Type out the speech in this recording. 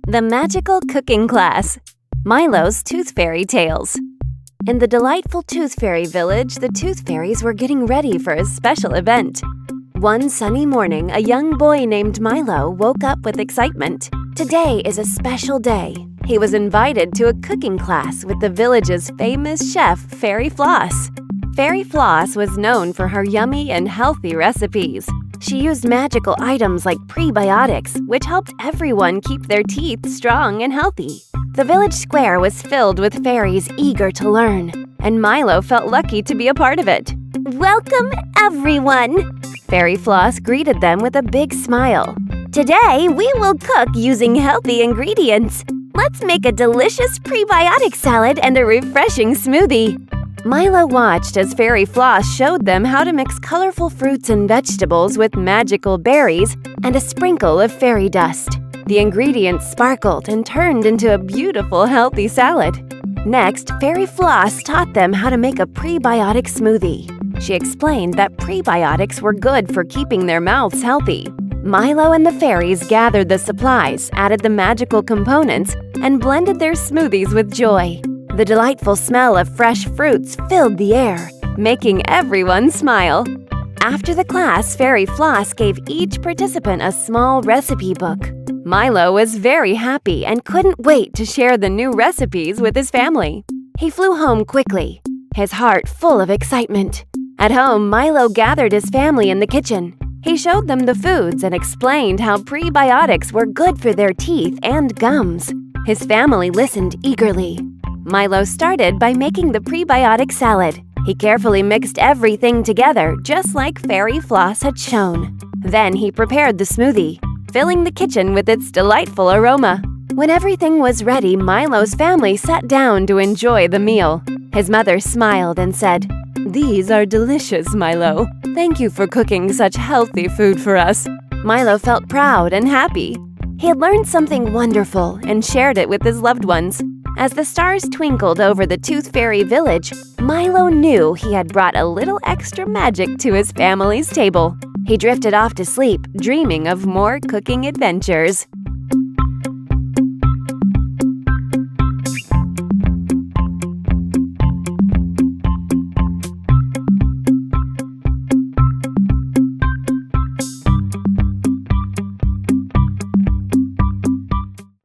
The Magical Cooking Class. Milo's Tooth Fairy Tales. In the delightful Tooth Fairy village, the Tooth Fairies were getting ready for a special event. One sunny morning, a young boy named Milo woke up with excitement. Today is a special day. He was invited to a cooking class with the village's famous chef, Fairy Floss. Fairy Floss was known for her yummy and healthy recipes. She used magical items like prebiotics, which helped everyone keep their teeth strong and healthy. The village square was filled with fairies eager to learn, and Milo felt lucky to be a part of it. "Welcome, everyone!" Fairy Floss greeted them with a big smile. "Today, we will cook using healthy ingredients. Let's make a delicious prebiotic salad and a refreshing smoothie." Milo watched as Fairy Floss showed them how to mix colorful fruits and vegetables with magical berries and a sprinkle of fairy dust. The ingredients sparkled and turned into a beautiful, healthy salad. Next, Fairy Floss taught them how to make a prebiotic smoothie. She explained that prebiotics were good for keeping their mouths healthy. Milo and the fairies gathered the supplies, added the magical components, and blended their smoothies with joy. The delightful smell of fresh fruits filled the air, making everyone smile. After the class, Fairy Floss gave each participant a small recipe book. Milo was very happy and couldn't wait to share the new recipes with his family. He flew home quickly, his heart full of excitement. At home, Milo gathered his family in the kitchen. He showed them the foods and explained how prebiotics were good for their teeth and gums. His family listened eagerly. Milo started by making the prebiotic salad. He carefully mixed everything together, just like Fairy Floss had shown. Then he prepared the smoothie, filling the kitchen with its delightful aroma. When everything was ready, Milo's family sat down to enjoy the meal. His mother smiled and said, "These are delicious, Milo. Thank you for cooking such healthy food for us." Milo felt proud and happy. He had learned something wonderful and shared it with his loved ones. As the stars twinkled over the Tooth Fairy village, Milo knew he had brought a little extra magic to his family's table. He drifted off to sleep, dreaming of more cooking adventures.